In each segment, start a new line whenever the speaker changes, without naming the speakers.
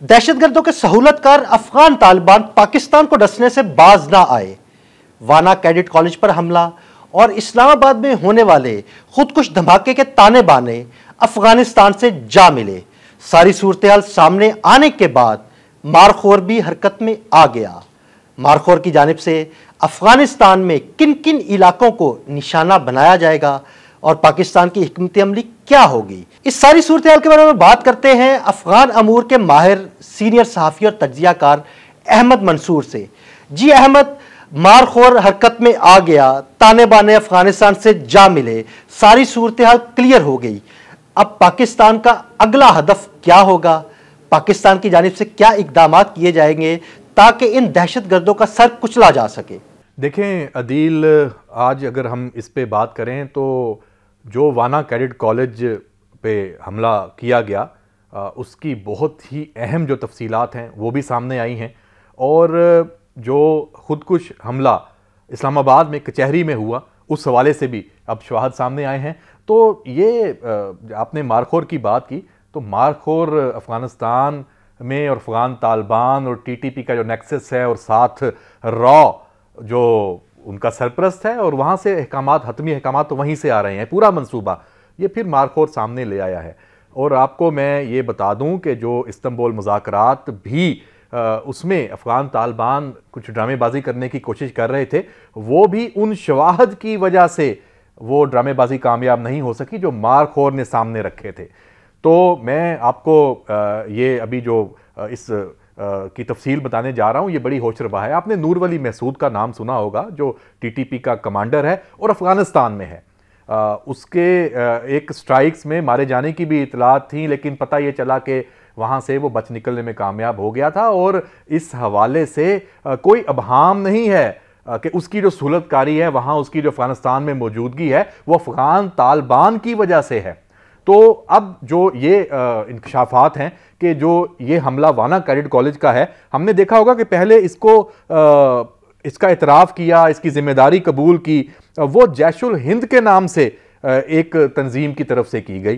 दहशतगर्दों के सहूलतकार अफगान तालिबान पाकिस्तान को डसने से बाज ना आए। वाना कैडेट कॉलेज पर हमला और इस्लामाबाद में होने वाले खुदकुश धमाके के ताने बाने अफगानिस्तान से जा मिले। सारी सूरत-ए-हाल सामने आने के बाद मारखोर भी हरकत में आ गया। मारखोर की जानिब से अफगानिस्तान में किन किन इलाकों को निशाना बनाया जाएगा और पाकिस्तान की हिकमत अमली क्या होगी, इस सारी सूरत हाल के बारे में बात करते हैं अफगान अमूर के माहिर सीनियर सहाफ़ी और तज्जियाकार अहमद मंसूर से। जी अहमद, मारखोर हरकत में आ गया, ताने बाने अफगानिस्तान से जा मिले, सारी सूरत हाल क्लियर हो गई। अब पाकिस्तान का अगला हदफ क्या होगा? पाकिस्तान की जानिब से क्या इकदाम किए जाएंगे ताकि इन दहशत गर्दों का सर कुचला जा सके?
देखें अदील, आज अगर हम इस पे बात करें तो जो वाना कैडेट कॉलेज पे हमला किया गया उसकी बहुत ही अहम जो तफसीलात हैं वो भी सामने आई हैं, और जो खुदकुश हमला इस्लामाबाद में कचहरी में हुआ उस हवाले से भी अब शवाहद सामने आए हैं। तो ये आपने मारखोर की बात की, तो मारखोर अफ़गानिस्तान में और अफ़गान तालिबान और टीटीपी का जो नेक्सस है और साथ रॉ जो उनका सरप्रस्त है, और वहाँ से अहकामात, हतमी अहकामात तो वहीं से आ रहे हैं, पूरा मंसूबा ये फिर मारखोर सामने ले आया है। और आपको मैं ये बता दूं कि जो इस्तांबुल मुज़ाकरात भी उसमें अफ़गान तालिबान कुछ ड्रामेबाजी करने की कोशिश कर रहे थे, वो भी उन शवाहद की वजह से वो ड्रामेबाजी कामयाब नहीं हो सकी जो मारखोर ने सामने रखे थे। तो मैं आपको ये अभी जो इस की तफसील बताने जा रहा हूँ, ये बड़ी होशरबा है। आपने नूर वली महसूद का नाम सुना होगा, जो टीटीपी का कमांडर है और अफ़गानिस्तान में है। उसके एक स्ट्राइक्स में मारे जाने की भी इतलात थी, लेकिन पता ये चला कि वहाँ से वो बच निकलने में कामयाब हो गया था। और इस हवाले से कोई अबहाम नहीं है कि उसकी जो सहूलतकारी है वहाँ, उसकी जो अफ़गानिस्तान में मौजूदगी है वो अफ़गान तालिबान की वजह से है। तो अब जो ये इंकशाफात हैं कि जो ये हमला वाना कैडेट कॉलेज का है, हमने देखा होगा कि पहले इसका इतराफ़ किया, इसकी ज़िम्मेदारी कबूल की, वो जैशुल हिंद के नाम से एक तंजीम की तरफ से की गई।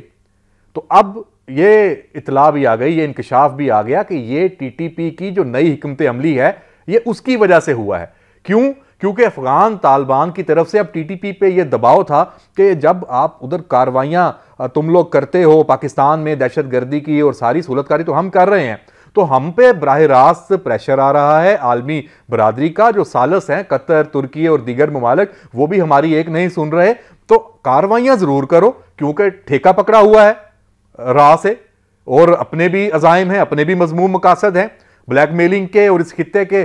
तो अब ये इतला भी आ गई, ये इंकशाफ भी आ गया कि ये टीटीपी की जो नई हिकमत अमली है ये उसकी वजह से हुआ है। क्यों? क्योंकि अफ़गान तालिबान की तरफ से अब टीटीपी पे ये दबाव था कि जब आप उधर कार्रवाइयाँ तुम लोग करते हो पाकिस्तान में दहशत गर्दी की, और सारी सहूलतकारी तो हम कर रहे हैं, तो हम पे बराह रास्त प्रेशर आ रहा है आलमी बरादरी का। जो सालस हैं कतर, तुर्की और दीगर ममालिक, वो भी हमारी एक नहीं सुन रहे। तो कार्रवाइयाँ ज़रूर करो, क्योंकि ठेका पकड़ा हुआ है राह से, और अपने भी अज़ाइम हैं, अपने भी मज़मूम मकासद हैं ब्लैकमेलिंग के, और इस खित्ते के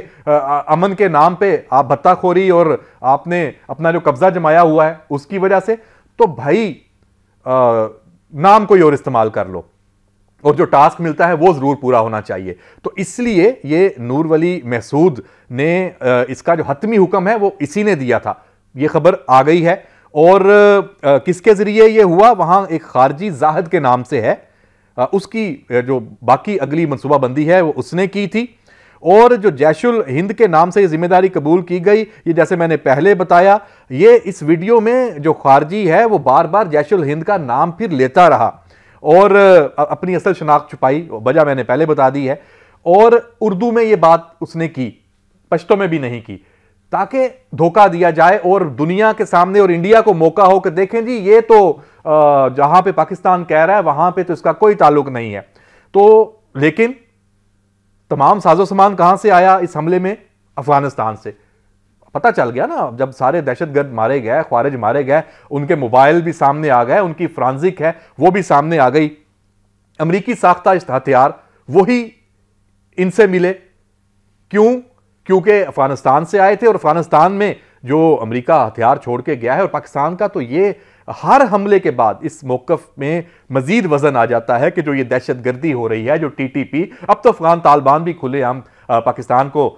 अमन के नाम पे आप भत्ताखोरी और आपने अपना जो कब्जा जमाया हुआ है उसकी वजह से। तो भाई नाम कोई और इस्तेमाल कर लो, और जो टास्क मिलता है वो जरूर पूरा होना चाहिए। तो इसलिए ये नूर वली महसूद ने इसका जो हतमी हुक्म है वो इसी ने दिया था। ये खबर आ गई है, और किसके जरिए ये हुआ? वहां एक खारजी जाहिद के नाम से है, उसकी जो बाकी अगली मनसूबाबंदी है वो उसने की थी। और जो जैशुल हिंद के नाम से ये जिम्मेदारी कबूल की गई, ये जैसे मैंने पहले बताया, ये इस वीडियो में जो खारजी है वो बार बार जैशुल हिंद का नाम फिर लेता रहा और अपनी असल शनाख्त छुपाई, वजह मैंने पहले बता दी है। और उर्दू में ये बात उसने की, पश्तो में भी नहीं की, ताकि धोखा दिया जाए और दुनिया के सामने और इंडिया को मौका हो कि देखें जी ये तो जहां पे पाकिस्तान कह रहा है वहां पे तो इसका कोई ताल्लुक नहीं है। तो लेकिन तमाम साजो सामान कहां से आया इस हमले में? अफगानिस्तान से। पता चल गया ना, जब सारे दहशतगर्द मारे गए, ख्वारिज मारे गए, उनके मोबाइल भी सामने आ गए, उनकी फ्रांसिक है वो भी सामने आ गई। अमरीकी साख्ता हथियार वही इनसे मिले। क्यों? क्योंकि अफगानिस्तान से आए थे, और अफगानिस्तान में जो अमेरिका हथियार छोड़ के गया है, और पाकिस्तान का तो ये हर हमले के बाद इस मौकफ में मजीद वजन आ जाता है कि जो ये दहशतगर्दी हो रही है, जो टीटीपी, अब तो अफगान तालिबान भी खुलेआम पाकिस्तान को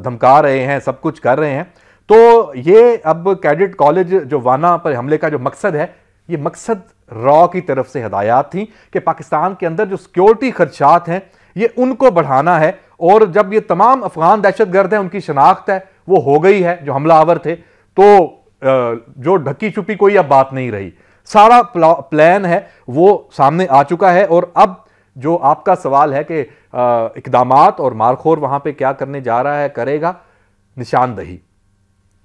धमका रहे हैं, सब कुछ कर रहे हैं। तो ये अब कैडेट कॉलेज जो वाना पर हमले का जो मकसद है, ये मकसद रॉ की तरफ से हदायत थी कि पाकिस्तान के अंदर जो सिक्योरिटी खदशात हैं ये उनको बढ़ाना है। और जब ये तमाम अफगान दहशतगर्द हैं, उनकी शनाख्त है वो हो गई है जो हमलावर थे, तो जो ढकी छुपी कोई अब बात नहीं रही, सारा प्लान है वो सामने आ चुका है। और अब जो आपका सवाल है कि इकदामात और मारखोर वहां पे क्या करने जा रहा है, करेगा, निशानदही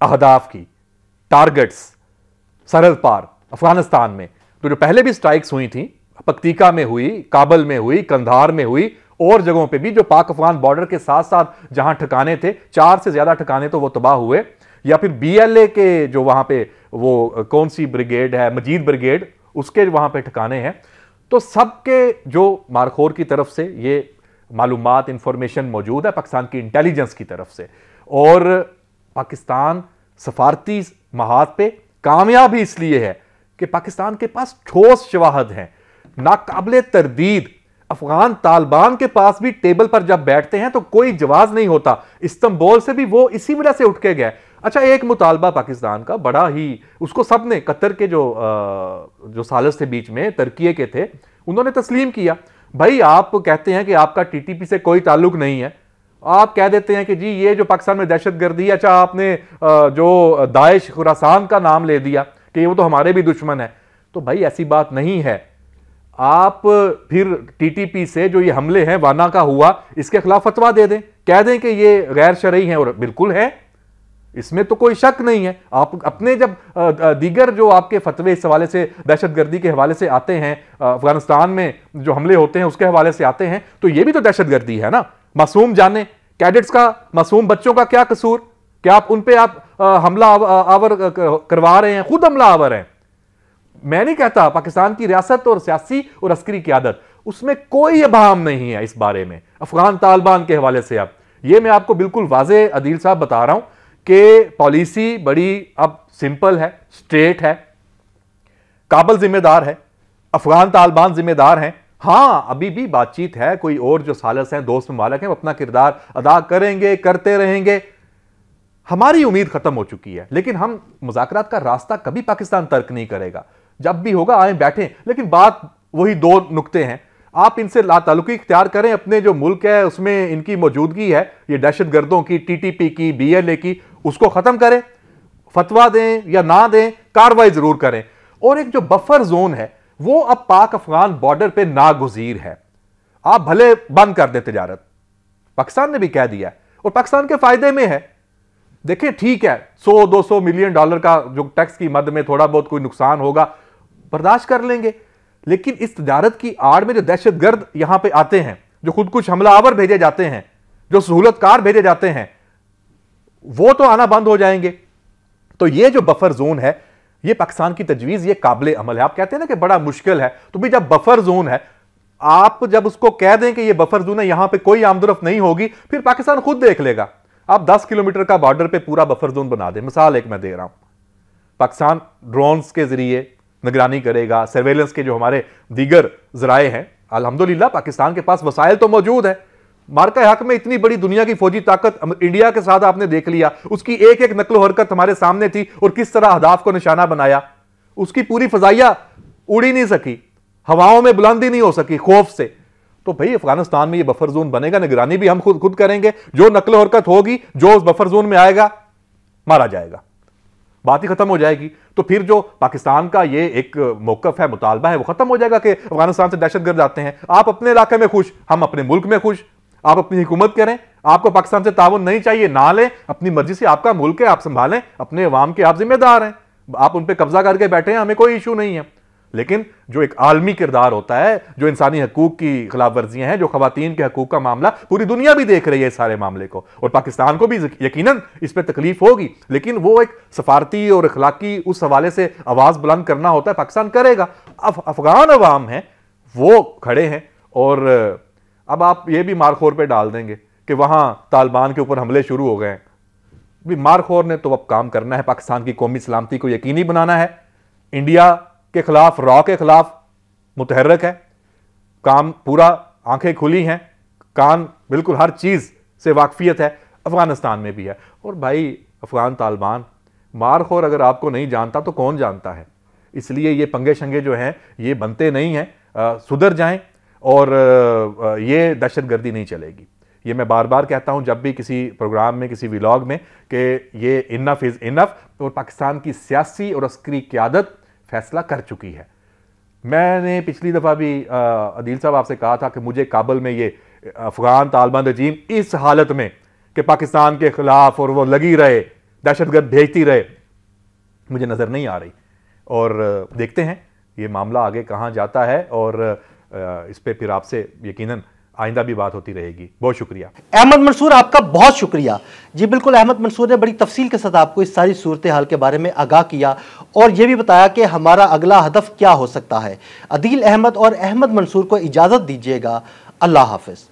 अहदाफ की, टारगेट्स सरहद पार अफगानिस्तान में। तो जो पहले भी स्ट्राइक्स हुई थी, पक्तिका में हुई, काबल में हुई, कंधार में हुई, और जगहों पे भी जो पाक अफगान बॉर्डर के साथ साथ जहां ठिकाने थे, 4 से ज्यादा ठिकाने तो वो तबाह हुए। या फिर बीएलए के जो वहां पे वो कौन सी ब्रिगेड है, मजीद ब्रिगेड, उसके वहां पे ठिकाने हैं। तो सबके जो मारखोर की तरफ से ये मालूमात, इंफॉर्मेशन मौजूद है पाकिस्तान की इंटेलिजेंस की तरफ से, और पाकिस्तान सफारती महाज पे कामयाब ही इसलिए है कि पाकिस्तान के पास ठोस शवाहद हैं, नाकाबिले तरदीद। अफगान तालिबान के पास भी टेबल पर जब बैठते हैं तो कोई जवाब नहीं होता। इस्तांबुल से भी वो इसी वजह से उठ के गए। अच्छा, एक मुतालबा पाकिस्तान का बड़ा ही, उसको सबने, कतर के जो सालिस थे बीच में, तुर्की के थे, उन्होंने तस्लीम किया। भाई आप कहते हैं कि आपका टीटीपी से कोई ताल्लुक नहीं है, आप कह देते हैं कि जी ये जो पाकिस्तान में दहशतगर्दी, अच्छा आपने जो दाइश खुरासान का नाम ले दिया कि वो तो हमारे भी दुश्मन है, तो भाई ऐसी बात नहीं है। आप फिर टीटीपी से जो ये हमले हैं वाना का हुआ, इसके खिलाफ फतवा दे दें, कह दें कि ये गैर शरई हैं, और बिल्कुल है, इसमें तो कोई शक नहीं है। आप अपने जब दीगर जो आपके फतवे इस हवाले से, दहशतगर्दी के हवाले से आते हैं, अफगानिस्तान में जो हमले होते हैं उसके हवाले से आते हैं, तो ये भी तो दहशतगर्दी है ना। मासूम जाने, कैडेट्स का, मासूम बच्चों का क्या कसूर? क्या आप उन पे आप हमला आवर करवा रहे हैं? खुद हमला आवर हैं। मैं नहीं कहता, पाकिस्तान की रियासत और सियासी और अस्करी क़यादत, उसमें कोई अभाम नहीं है इस बारे में अफगान तालिबान के हवाले से। अब ये मैं आपको बिल्कुल वाज़े अदील साहब बता रहा हूं कि पॉलिसी बड़ी अब सिंपल है, स्ट्रेट है। काबल जिम्मेदार है, अफगान तालिबान जिम्मेदार हैं। हां, अभी भी बातचीत है, कोई और जो सालिस हैं, दोस्त ममालिक हैं, वो अपना किरदार अदा करेंगे, करते रहेंगे। हमारी उम्मीद खत्म हो चुकी है, लेकिन हम मुज़ाकरात का रास्ता कभी पाकिस्तान तर्क नहीं करेगा। जब भी होगा आए बैठें, लेकिन बात वही 2 नुक्ते हैं। आप इनसे लाताल्लुकी इख्तियार करें, अपने जो मुल्क है उसमें इनकी मौजूदगी है, ये दहशतगर्दों की, टीटीपी की, बीएलए की, उसको खत्म करें। फतवा दें या ना दें, कार्रवाई जरूर करें। और एक जो बफर जोन है वो अब पाक अफगान बॉर्डर पे नागुज़ीर है। आप भले बंद कर दें तिजारत, पाकिस्तान ने भी कह दिया है, और पाकिस्तान के फायदे में है। देखिए ठीक है, $100-200 मिलियन का जो टैक्स की मद में थोड़ा बहुत कोई नुकसान होगा, बर्दाश्त कर लेंगे, लेकिन इस तिजारत की आड़ में जो दहशतगर्द यहां पे आते हैं, जो खुद कुछ हमलावर भेजे जाते हैं, जो सहूलतकार भेजे जाते हैं, वो तो आना बंद हो जाएंगे। तो ये जो बफर जोन है, ये पाकिस्तान की तजवीज, ये काबिल अमल है। आप कहते हैं ना कि बड़ा मुश्किल है, तो भी जब बफर जोन है, आप जब उसको कह दें कि ये बफर जोन है, यहां पे कोई आमदरफ्त नहीं होगी, फिर पाकिस्तान खुद देख लेगा। आप 10 किलोमीटर का बॉर्डर पे पूरा बफर जोन बना दें, मिसाल एक मैं दे रहा हूं, पाकिस्तान ड्रोन्स के जरिए निगरानी करेगा, सर्वेलेंस के जो हमारे दीगर जराए हैं, अल्हम्दुलिल्लाह पाकिस्तान के पास वसाइल तो मौजूद है। मार्का हक में इतनी बड़ी दुनिया की फौजी ताकत इंडिया के साथ आपने देख लिया, उसकी एक एक नकलो हरकत हमारे सामने थी, और किस तरह अहदाफ को निशाना बनाया। उसकी पूरी फजाइया उड़ ही नहीं सकी, हवाओं में बुलंदी नहीं हो सकी खौफ से। तो भाई अफगानिस्तान में ये बफर जोन बनेगा, निगरानी भी हम खुद करेंगे। जो नकलो हरकत होगी, जो उस बफर जोन में आएगा, मारा जाएगा, बात ही खत्म हो जाएगी। तो फिर जो पाकिस्तान का ये एक मौकफ है, मुतालबा है, वो खत्म हो जाएगा कि अफगानिस्तान से दहशतगर्द आते हैं। आप अपने इलाके में खुश, हम अपने मुल्क में खुश, आप अपनी हुकूमत करें, आपको पाकिस्तान से ताउन नहीं चाहिए, ना लें, अपनी मर्जी से, आपका मुल्क है, आप संभालें, अपने अवाम के आप जिम्मेदार हैं, आप उन पर कब्जा करके बैठे हैं, हमें कोई इशू नहीं है। लेकिन जो एक आलमी किरदार होता है, जो इंसानी हकूक की खिलाफ वर्जियां हैं, जो खवातीन के हकूक का मामला, पूरी दुनिया भी देख रही है इस सारे मामले को, और पाकिस्तान को भी यकीनन इस पर तकलीफ होगी, लेकिन वो एक सफारती और अखलाकी उस हवाले से आवाज बुलंद करना होता है, पाकिस्तान करेगा। अब अफगान अवाम है, वो खड़े हैं, और अब आप ये भी मारखोर पे डाल देंगे कि वहां तालिबान के ऊपर हमले शुरू हो गए हैं। भी मारखोर ने तो अब काम करना है, पाकिस्तान की कौमी सलामती को यकीनी बनाना है, इंडिया के खिलाफ, रॉ के खिलाफ मुतहर्रिक है, काम पूरा, आंखें खुली हैं, कान बिल्कुल हर चीज से वाकफियत है, अफगानिस्तान में भी है। और भाई अफगान तालिबान मारखोर अगर आपको नहीं जानता तो कौन जानता है। इसलिए ये पंगे शंगे जो हैं ये बनते नहीं हैं, सुधर जाएं, और ये दहशतगर्दी नहीं चलेगी। ये मैं बार बार कहता हूं जब भी किसी प्रोग्राम में, किसी व्लॉग में, कि ये इनफ इज इनफ, और पाकिस्तान की सियासी और अस्करी क़यादत फैसला कर चुकी है। मैंने पिछली दफ़ा भी अदील साहब आपसे कहा था कि मुझे काबुल में ये अफगान तालिबान रजीम इस हालत में कि पाकिस्तान के खिलाफ और वो लगी रहे, दहशतगर्द भेजती रहे, मुझे नज़र नहीं आ रही। और देखते हैं ये मामला आगे कहाँ जाता है, और इस पर फिर आपसे यकीनन आइंदा भी बात होती रहेगी। बहुत शुक्रिया
अहमद मंसूर, आपका बहुत शुक्रिया। जी बिल्कुल, अहमद मंसूर ने बड़ी तफसील के साथ आपको इस सारी सूरत हाल के बारे में आगाह किया और यह भी बताया कि हमारा अगला हदफ क्या हो सकता है। अदील अहमद और अहमद मंसूर को इजाज़त दीजिएगा। अल्लाह हाफिज़।